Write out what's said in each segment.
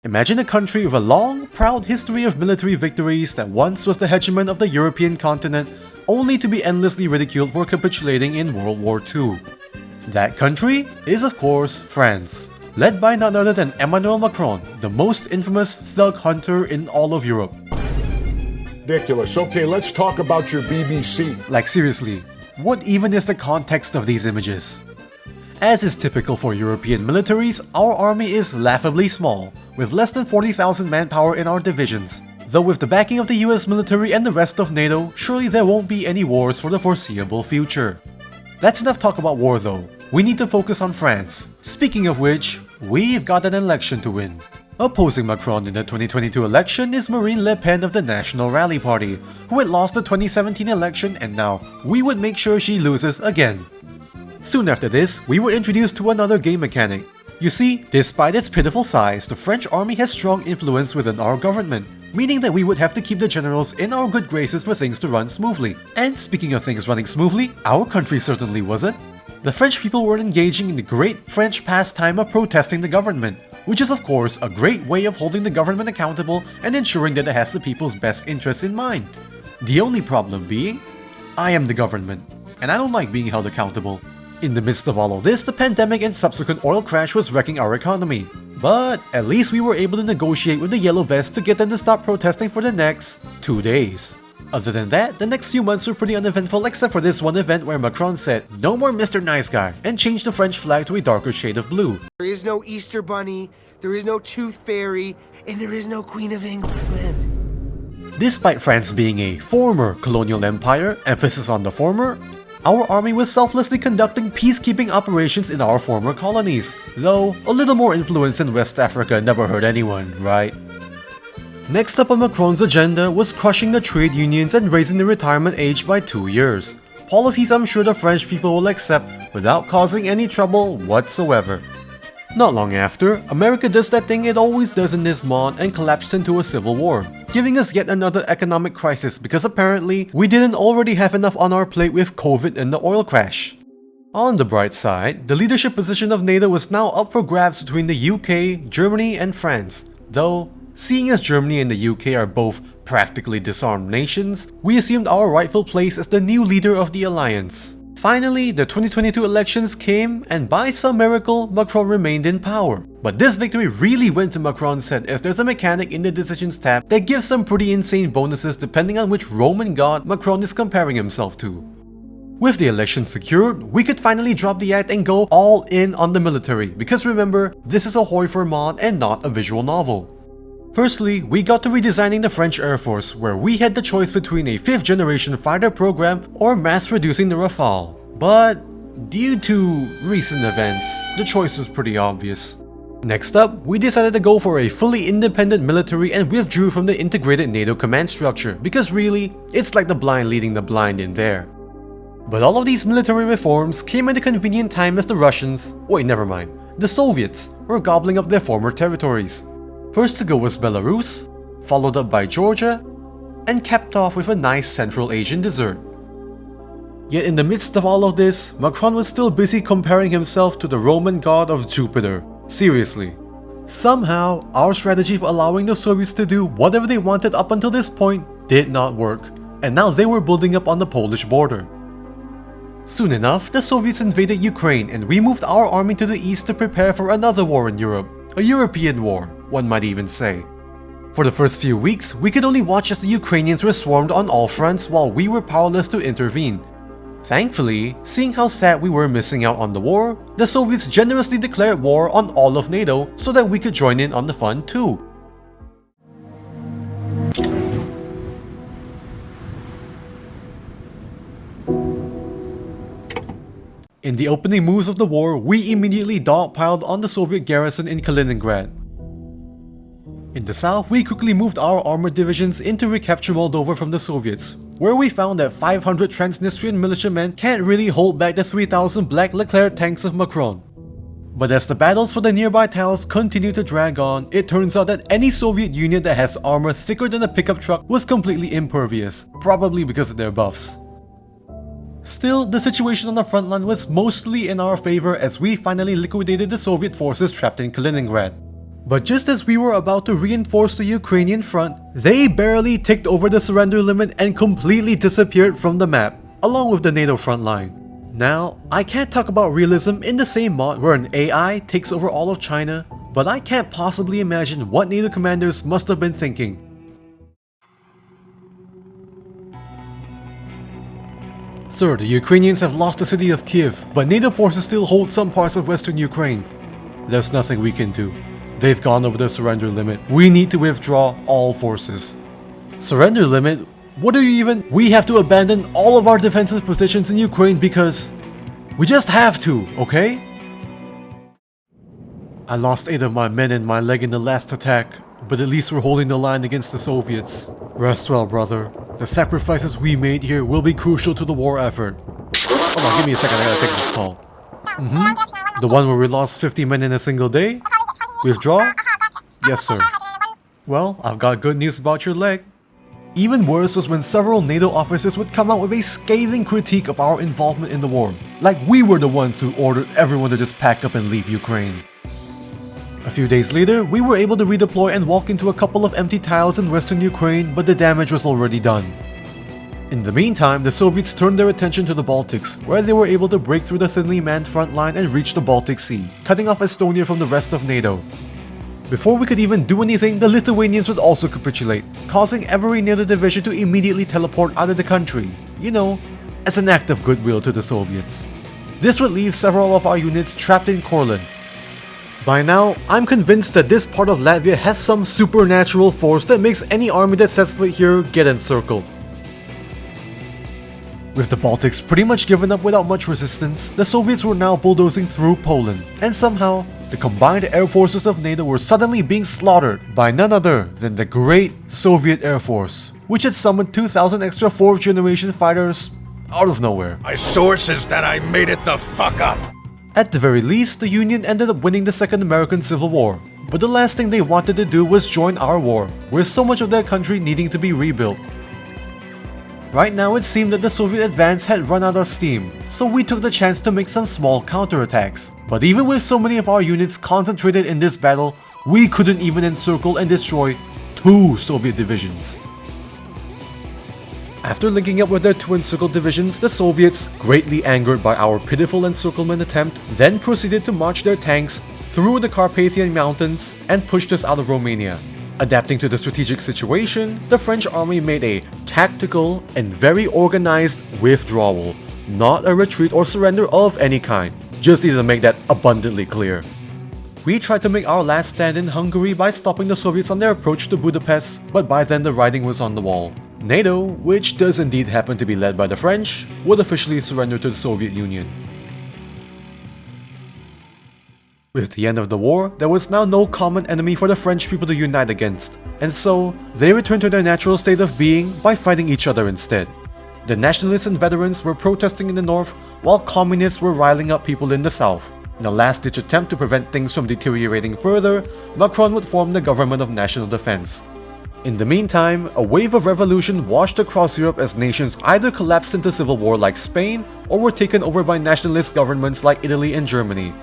Imagine a country with a long, proud history of military victories that once was the hegemon of the European continent, only to be endlessly ridiculed for capitulating in World War II. That country is of course France, led by none other than Emmanuel Macron, the most infamous thug hunter in all of Europe. Ridiculous. Okay, let's talk about your BBC. Like seriously, what even is the context of these images? As is typical for European militaries, our army is laughably small, with less than 40,000 manpower in our divisions. Though with the backing of the US military and the rest of NATO, surely there won't be any wars for the foreseeable future. That's enough talk about war though. We need to focus on France. Speaking of which, we've got an election to win. Opposing Macron in the 2022 election is Marine Le Pen of the National Rally Party, who had lost the 2017 election and now we would make sure she loses again. Soon after this, we were introduced to another game mechanic. You see, despite its pitiful size, the French army has strong influence within our government, meaning that we would have to keep the generals in our good graces for things to run smoothly. And speaking of things running smoothly, our country certainly wasn't. The French people were engaging in the great French pastime of protesting the government, which is of course a great way of holding the government accountable and ensuring that it has the people's best interests in mind. The only problem being, I am the government, and I don't like being held accountable. In the midst of all of this, the pandemic and subsequent oil crash was wrecking our economy. But at least we were able to negotiate with the Yellow Vests to get them to stop protesting for the next 2 days. Other than that, the next few months were pretty uneventful except for this one event where Macron said, "No more Mr. Nice Guy," and changed the French flag to a darker shade of blue. There is no Easter Bunny, there is no Tooth Fairy, and there is no Queen of England. Despite France being a former colonial empire, emphasis on the former, our army was selflessly conducting peacekeeping operations in our former colonies, though a little more influence in West Africa never hurt anyone, right? Next up on Macron's agenda was crushing the trade unions and raising the retirement age by 2 years. Policies I'm sure the French people will accept without causing any trouble whatsoever. Not long after, America does that thing it always does in this mod and collapsed into a civil war, giving us yet another economic crisis because apparently we didn't already have enough on our plate with COVID and the oil crash. On the bright side, the leadership position of NATO was now up for grabs between the UK, Germany and France, though seeing as Germany and the UK are both practically disarmed nations, we assumed our rightful place as the new leader of the alliance. Finally, the 2022 elections came, and by some miracle, Macron remained in power. But this victory really went to Macron's head as there's a mechanic in the Decisions tab that gives some pretty insane bonuses depending on which Roman god Macron is comparing himself to. With the election secured, we could finally drop the act and go all in on the military, because remember, this is a Hoifer mod and not a visual novel. Firstly, we got to redesigning the French Air Force, where we had the choice between a 5th generation fighter program or mass-reducing the Rafale. But due to recent events, the choice was pretty obvious. Next up, we decided to go for a fully independent military and withdrew from the integrated NATO command structure, because really, it's like the blind leading the blind in there. But all of these military reforms came at a convenient time as the Russians, wait never mind, the Soviets were gobbling up their former territories. First to go was Belarus, followed up by Georgia, and capped off with a nice Central Asian dessert. Yet in the midst of all of this, Macron was still busy comparing himself to the Roman god of Jupiter. Seriously. Somehow, our strategy of allowing the Soviets to do whatever they wanted up until this point did not work, and now they were building up on the Polish border. Soon enough, the Soviets invaded Ukraine and we moved our army to the east to prepare for another war in Europe. A European war, one might even say. For the first few weeks, we could only watch as the Ukrainians were swarmed on all fronts while we were powerless to intervene. Thankfully, seeing how sad we were missing out on the war, the Soviets generously declared war on all of NATO so that we could join in on the fun too. In the opening moves of the war, we immediately dogpiled on the Soviet garrison in Kaliningrad. In the south, we quickly moved our armored divisions in to recapture Moldova from the Soviets, where we found that 500 Transnistrian militiamen can't really hold back the 3,000 Black Leclerc tanks of Macron. But as the battles for the nearby tiles continue to drag on, it turns out that any Soviet unit that has armor thicker than a pickup truck was completely impervious, probably because of their buffs. Still, the situation on the front line was mostly in our favor as we finally liquidated the Soviet forces trapped in Kaliningrad. But just as we were about to reinforce the Ukrainian front, they barely ticked over the surrender limit and completely disappeared from the map, along with the NATO front line. Now, I can't talk about realism in the same mod where an AI takes over all of China, but I can't possibly imagine what NATO commanders must have been thinking. Sir, the Ukrainians have lost the city of Kiev, but NATO forces still hold some parts of western Ukraine. There's nothing we can do. They've gone over the surrender limit. We need to withdraw all forces. Surrender limit? What do you even? We have to abandon all of our defensive positions in Ukraine because we just have to, okay? I lost 8 of my men and my leg in the last attack, but at least we're holding the line against the Soviets. Rest well, brother. The sacrifices we made here will be crucial to the war effort. Hold on, give me a second, I gotta take this call. The one where we lost 50 men in a single day? Withdraw? Yes, sir. Well, I've got good news about your leg. Even worse was when several NATO officers would come out with a scathing critique of our involvement in the war, like we were the ones who ordered everyone to just pack up and leave Ukraine. A few days later, we were able to redeploy and walk into a couple of empty tiles in western Ukraine, but the damage was already done. In the meantime, the Soviets turned their attention to the Baltics, where they were able to break through the thinly manned front line and reach the Baltic Sea, cutting off Estonia from the rest of NATO. Before we could even do anything, the Lithuanians would also capitulate, causing every NATO division to immediately teleport out of the country, you know, as an act of goodwill to the Soviets. This would leave several of our units trapped in Courland. By now, I'm convinced that this part of Latvia has some supernatural force that makes any army that sets foot here get encircled. With the Baltics pretty much given up without much resistance, the Soviets were now bulldozing through Poland, and somehow, the combined air forces of NATO were suddenly being slaughtered by none other than the great Soviet Air Force, which had summoned 2,000 extra 4th generation fighters out of nowhere. My source is that I made it the fuck up. At the very least, the Union ended up winning the Second American Civil War, but the last thing they wanted to do was join our war, with so much of their country needing to be rebuilt. Right now, it seemed that the Soviet advance had run out of steam, so we took the chance to make some small counterattacks. But even with so many of our units concentrated in this battle, we couldn't even encircle and destroy 2 Soviet divisions. After linking up with their 2 encircled divisions, the Soviets, greatly angered by our pitiful encirclement attempt, then proceeded to march their tanks through the Carpathian Mountains and pushed us out of Romania. Adapting to the strategic situation, the French army made a tactical and very organized withdrawal, not a retreat or surrender of any kind. Just need to make that abundantly clear. We tried to make our last stand in Hungary by stopping the Soviets on their approach to Budapest, but by then the writing was on the wall. NATO, which does indeed happen to be led by the French, would officially surrender to the Soviet Union. With the end of the war, there was now no common enemy for the French people to unite against, and so they returned to their natural state of being by fighting each other instead. The nationalists and veterans were protesting in the north, while communists were riling up people in the south. In a last-ditch attempt to prevent things from deteriorating further, Macron would form the government of national defense. In the meantime, a wave of revolution washed across Europe as nations either collapsed into civil war like Spain or were taken over by nationalist governments like Italy and Germany.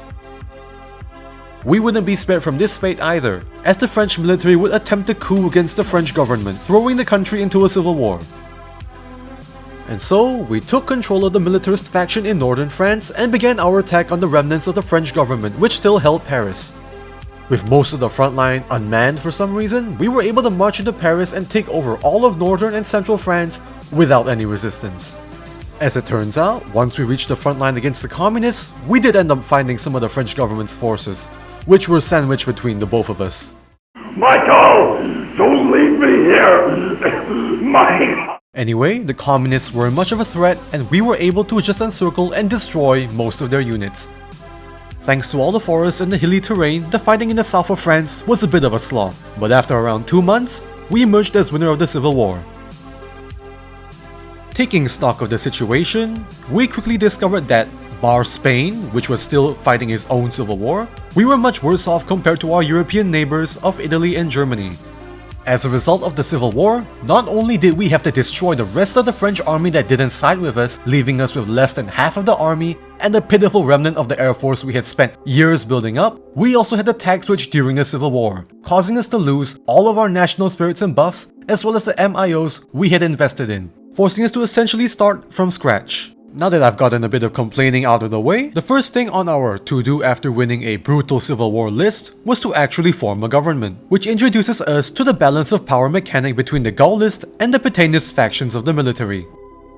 We wouldn't be spared from this fate either, as the French military would attempt a coup against the French government, throwing the country into a civil war. And so, we took control of the militarist faction in northern France and began our attack on the remnants of the French government, which still held Paris. With most of the front line unmanned for some reason, we were able to march into Paris and take over all of northern and central France without any resistance. As it turns out, once we reached the front line against the communists, we did end up finding some of the French government's forces, which were sandwiched between the both of us. Michael, don't leave me here. Mike. Anyway, the communists were much of a threat and we were able to just encircle and destroy most of their units. Thanks to all the forests and the hilly terrain, the fighting in the south of France was a bit of a slog, but after around 2 months, we emerged as winner of the Civil War. Taking stock of the situation, we quickly discovered that, bar Spain, which was still fighting its own civil war, we were much worse off compared to our European neighbors of Italy and Germany. As a result of the Civil War, not only did we have to destroy the rest of the French army that didn't side with us, leaving us with less than half of the army, and the pitiful remnant of the Air Force we had spent years building up, we also had the tag switch during the Civil War, causing us to lose all of our national spirits and buffs, as well as the MIOs we had invested in, forcing us to essentially start from scratch. Now that I've gotten a bit of complaining out of the way, the first thing on our to-do after winning a brutal civil war list was to actually form a government, which introduces us to the balance of power mechanic between the Gaullist and the Pétainist factions of the military.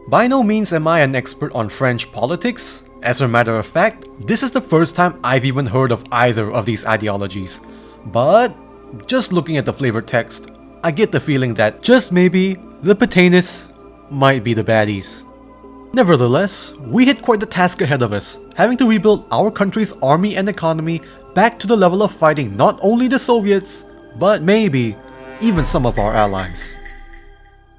By no means am I an expert on French politics. As a matter of fact, this is the first time I've even heard of either of these ideologies. But just looking at the flavored text, I get the feeling that just maybe the Pétainists might be the baddies. Nevertheless, we had quite the task ahead of us, having to rebuild our country's army and economy back to the level of fighting not only the Soviets, but maybe even some of our allies.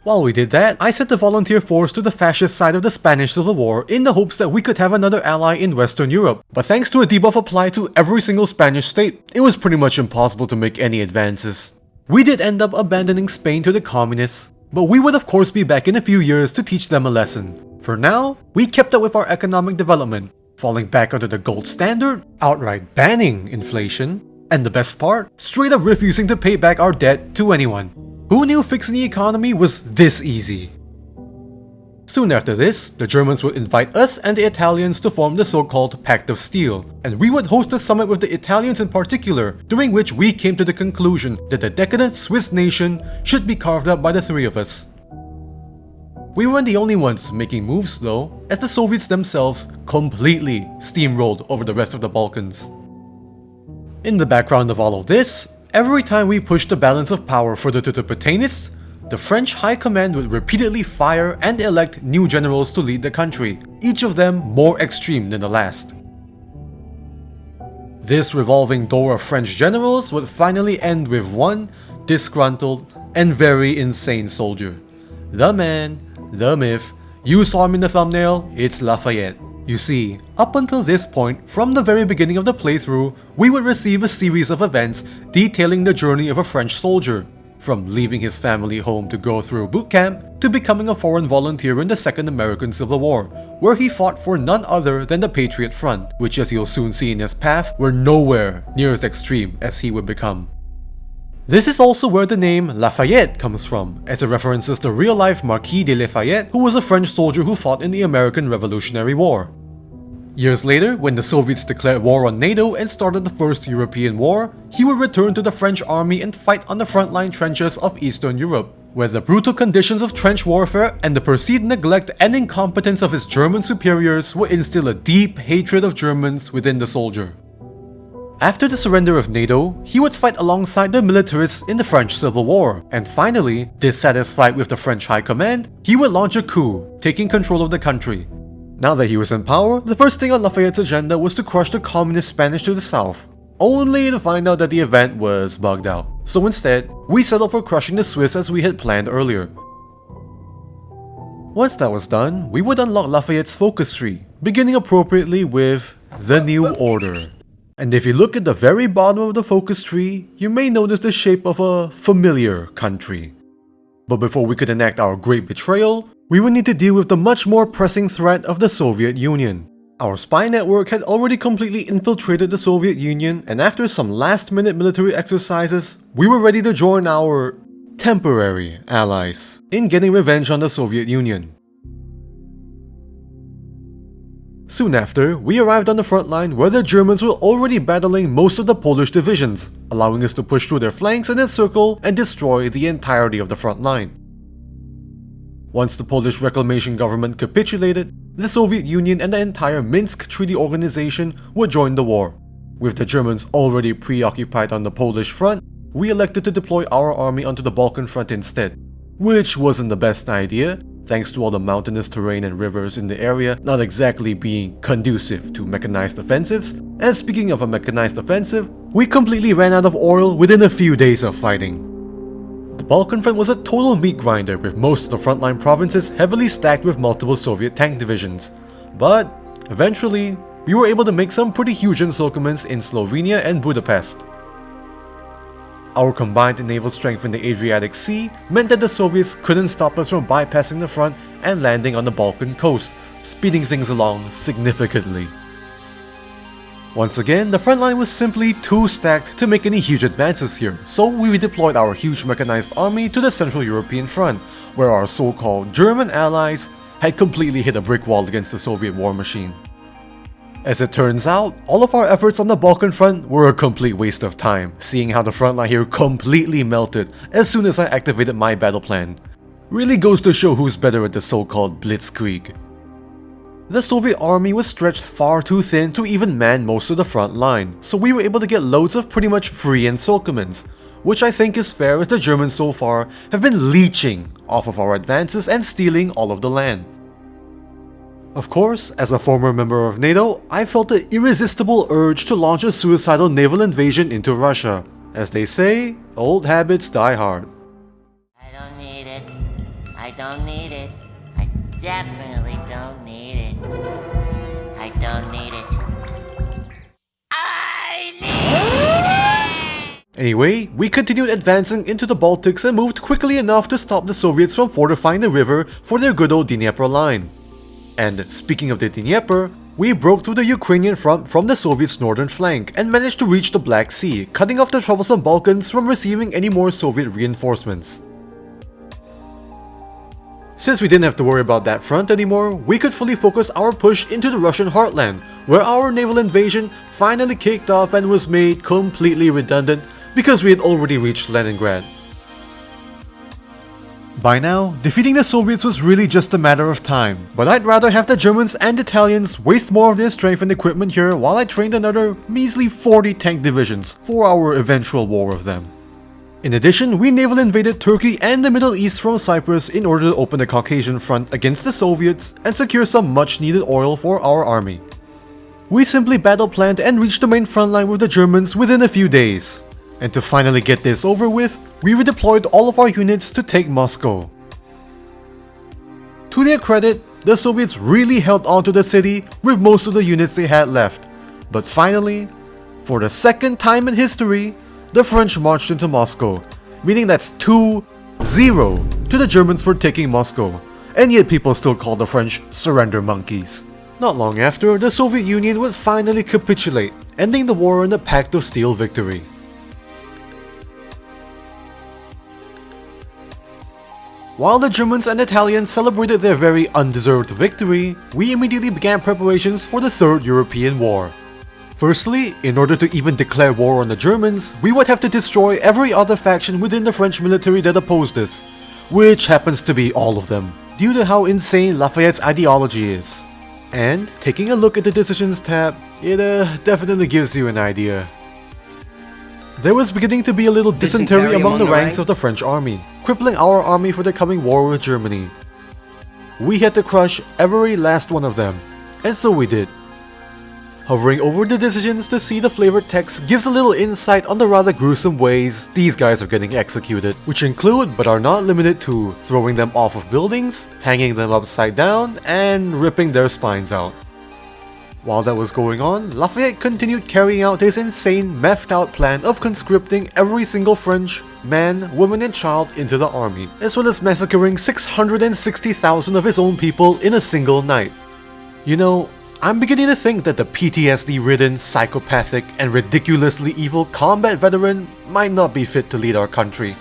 While we did that, I sent the volunteer force to the fascist side of the Spanish Civil War in the hopes that we could have another ally in Western Europe, but thanks to a debuff applied to every single Spanish state, it was pretty much impossible to make any advances. We did end up abandoning Spain to the communists, but we would of course be back in a few years to teach them a lesson. For now, we kept up with our economic development, falling back under the gold standard, outright banning inflation, and the best part, straight up refusing to pay back our debt to anyone. Who knew fixing the economy was this easy? Soon after this, the Germans would invite us and the Italians to form the so-called Pact of Steel, and we would host a summit with the Italians in particular, during which we came to the conclusion that the decadent Swiss nation should be carved up by the three of us. We weren't the only ones making moves though, as the Soviets themselves completely steamrolled over the rest of the Balkans. In the background of all of this, every time we pushed the balance of power further to the Pétainists, the French High Command would repeatedly fire and elect new generals to lead the country, each of them more extreme than the last. This revolving door of French generals would finally end with one disgruntled and very insane soldier. The man, the myth, you saw him in the thumbnail, it's Lafayette. You see, up until this point, from the very beginning of the playthrough, we would receive a series of events detailing the journey of a French soldier, from leaving his family home to go through boot camp, to becoming a foreign volunteer in the Second American Civil War, where he fought for none other than the Patriot Front, which as you'll soon see in his path, were nowhere near as extreme as he would become. This is also where the name Lafayette comes from, as it references the real-life Marquis de Lafayette, who was a French soldier who fought in the American Revolutionary War. Years later, when the Soviets declared war on NATO and started the First European War, he would return to the French army and fight on the frontline trenches of Eastern Europe, where the brutal conditions of trench warfare and the perceived neglect and incompetence of his German superiors would instill a deep hatred of Germans within the soldier. After the surrender of NATO, he would fight alongside the militarists in the French Civil War, and finally, dissatisfied with the French High Command, he would launch a coup, taking control of the country. Now that he was in power, the first thing on Lafayette's agenda was to crush the communist Spanish to the south, only to find out that the event was bugged out. So instead, we settled for crushing the Swiss as we had planned earlier. Once that was done, we would unlock Lafayette's focus tree, beginning appropriately with the New Order. And if you look at the very bottom of the focus tree, you may notice the shape of a familiar country. But before we could enact our great betrayal, we would need to deal with the much more pressing threat of the Soviet Union. Our spy network had already completely infiltrated the Soviet Union, and after some last-minute military exercises, we were ready to join our temporary allies in getting revenge on the Soviet Union. Soon after, we arrived on the front line where the Germans were already battling most of the Polish divisions, allowing us to push through their flanks and encircle and destroy the entirety of the front line. Once the Polish Reclamation government capitulated, the Soviet Union and the entire Minsk Treaty Organization would join the war. With the Germans already preoccupied on the Polish front, we elected to deploy our army onto the Balkan front instead, which wasn't the best idea, thanks to all the mountainous terrain and rivers in the area not exactly being conducive to mechanized offensives. And speaking of a mechanized offensive, we completely ran out of oil within a few days of fighting. The Balkan front was a total meat grinder, with most of the frontline provinces heavily stacked with multiple Soviet tank divisions. But eventually, we were able to make some pretty huge encirclements in Slovenia and Budapest. Our combined naval strength in the Adriatic Sea meant that the Soviets couldn't stop us from bypassing the front and landing on the Balkan coast, speeding things along significantly. Once again, the front line was simply too stacked to make any huge advances here, so we redeployed our huge mechanized army to the Central European front, where our so-called German allies had completely hit a brick wall against the Soviet war machine. As it turns out, all of our efforts on the Balkan front were a complete waste of time, seeing how the front line here completely melted as soon as I activated my battle plan. Really goes to show who's better at the so-called blitzkrieg. The Soviet army was stretched far too thin to even man most of the front line, so we were able to get loads of pretty much free encirclements, which I think is fair as the Germans so far have been leeching off of our advances and stealing all of the land. Of course, as a former member of NATO, I felt the irresistible urge to launch a suicidal naval invasion into Russia. As they say, old habits die hard. I don't need it. I don't need it. I definitely don't need it. I don't need it. I need it! Anyway, we continued advancing into the Baltics and moved quickly enough to stop the Soviets from fortifying the river for their good old Dnieper line. And speaking of the Dnieper, we broke through the Ukrainian front from the Soviets' northern flank and managed to reach the Black Sea, cutting off the troublesome Balkans from receiving any more Soviet reinforcements. Since we didn't have to worry about that front anymore, we could fully focus our push into the Russian heartland, where our naval invasion finally kicked off and was made completely redundant because we had already reached Leningrad. By now, defeating the Soviets was really just a matter of time, but I'd rather have the Germans and Italians waste more of their strength and equipment here while I trained another measly 40 tank divisions for our eventual war with them. In addition, we naval invaded Turkey and the Middle East from Cyprus in order to open the Caucasian front against the Soviets and secure some much needed oil for our army. We simply battle planned and reached the main front line with the Germans within a few days. And to finally get this over with, we redeployed all of our units to take Moscow. To their credit, the Soviets really held on to the city with most of the units they had left. But finally, for the second time in history, the French marched into Moscow, meaning that's 2-0 to the Germans for taking Moscow, and yet people still call the French surrender monkeys. Not long after, the Soviet Union would finally capitulate, ending the war in a Pact of Steel victory. While the Germans and Italians celebrated their very undeserved victory, we immediately began preparations for the Third European War. Firstly, in order to even declare war on the Germans, we would have to destroy every other faction within the French military that opposed us, which happens to be all of them, due to how insane Lafayette's ideology is. And, taking a look at the Decisions tab, it definitely gives you an idea. There was beginning to be a little dysentery among the ranks of the French army, crippling our army for the coming war with Germany. We had to crush every last one of them, and so we did. Hovering over the decisions to see the flavored text gives a little insight on the rather gruesome ways these guys are getting executed, which include but are not limited to throwing them off of buildings, hanging them upside down, and ripping their spines out. While that was going on, Lafayette continued carrying out his insane, methed out plan of conscripting every single French man, woman and child into the army, as well as massacring 660,000 of his own people in a single night. You know, I'm beginning to think that the PTSD-ridden, psychopathic, and ridiculously evil combat veteran might not be fit to lead our country.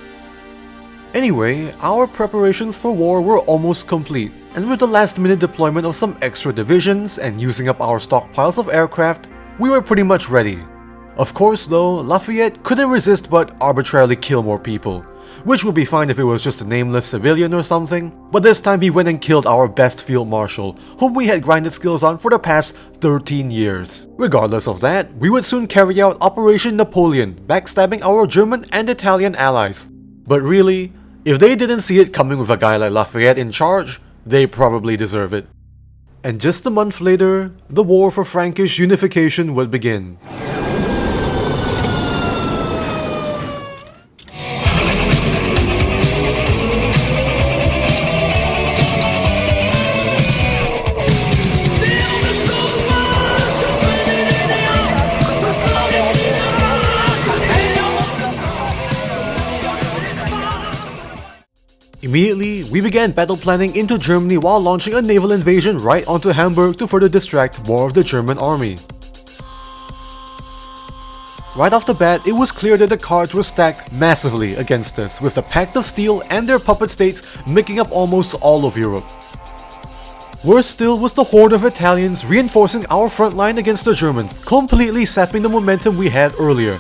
Anyway, our preparations for war were almost complete, and with the last-minute deployment of some extra divisions and using up our stockpiles of aircraft, we were pretty much ready. Of course though, Lafayette couldn't resist but arbitrarily kill more people, which would be fine if it was just a nameless civilian or something, but this time he went and killed our best field marshal, whom we had grinded skills on for the past 13 years. Regardless of that, we would soon carry out Operation Napoleon, backstabbing our German and Italian allies. But really, if they didn't see it coming with a guy like Lafayette in charge, they probably deserve it. And just a month later, the war for Frankish unification would begin. Immediately, we began battle planning into Germany while launching a naval invasion right onto Hamburg to further distract more of the German army. Right off the bat, it was clear that the cards were stacked massively against us, with the Pact of Steel and their puppet states making up almost all of Europe. Worse still was the horde of Italians reinforcing our front line against the Germans, completely sapping the momentum we had earlier.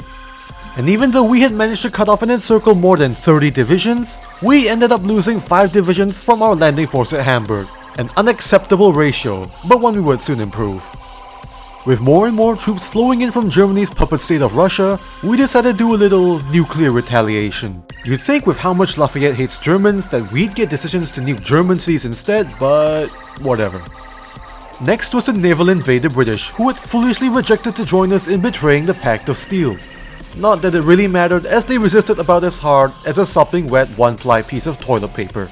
And even though we had managed to cut off and encircle more than 30 divisions, we ended up losing 5 divisions from our landing force at Hamburg, an unacceptable ratio, but one we would soon improve. With more and more troops flowing in from Germany's puppet state of Russia, we decided to do a little nuclear retaliation. You'd think with how much Lafayette hates Germans that we'd get decisions to nuke German cities instead, but whatever. Next was to naval invade the British, who had foolishly rejected to join us in betraying the Pact of Steel. Not that it really mattered, as they resisted about as hard as a sopping wet one-ply piece of toilet paper.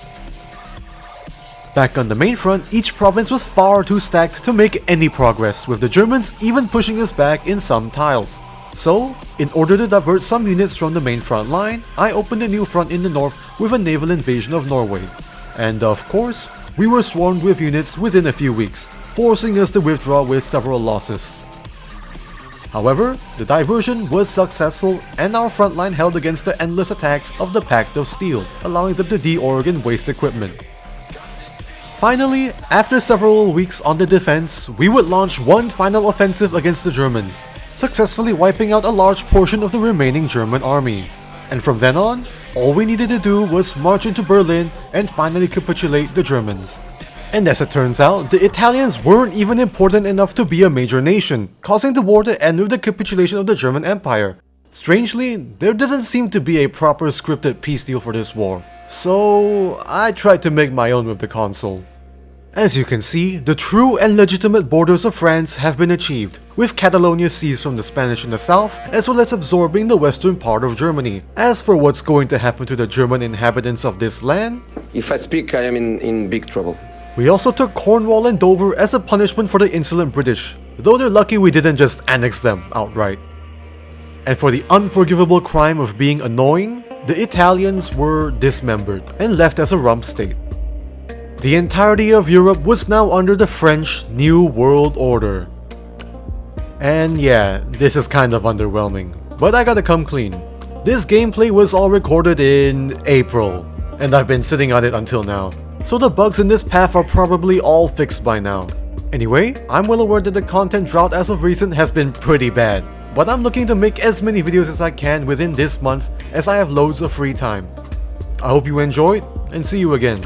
Back on the main front, each province was far too stacked to make any progress, with the Germans even pushing us back in some tiles. So, in order to divert some units from the main front line, I opened a new front in the north with a naval invasion of Norway. And of course, we were swarmed with units within a few weeks, forcing us to withdraw with several losses. However, the diversion was successful and our front line held against the endless attacks of the Pact of Steel, allowing them to de-org and waste equipment. Finally, after several weeks on the defense, we would launch one final offensive against the Germans, successfully wiping out a large portion of the remaining German army. And from then on, all we needed to do was march into Berlin and finally capitulate the Germans. And as it turns out, the Italians weren't even important enough to be a major nation, causing the war to end with the capitulation of the German Empire. Strangely, there doesn't seem to be a proper scripted peace deal for this war, so I tried to make my own with the console. As you can see, the true and legitimate borders of France have been achieved, with Catalonia seized from the Spanish in the south, as well as absorbing the western part of Germany. As for what's going to happen to the German inhabitants of this land, if I speak, I am in big trouble. We also took Cornwall and Dover as a punishment for the insolent British, though they're lucky we didn't just annex them outright. And for the unforgivable crime of being annoying, the Italians were dismembered and left as a rump state. The entirety of Europe was now under the French New World Order. And yeah, this is kind of underwhelming, but I gotta come clean. This gameplay was all recorded in April, and I've been sitting on it until now, so the bugs in this path are probably all fixed by now. Anyway, I'm well aware that the content drought as of recent has been pretty bad, but I'm looking to make as many videos as I can within this month as I have loads of free time. I hope you enjoyed, and see you again.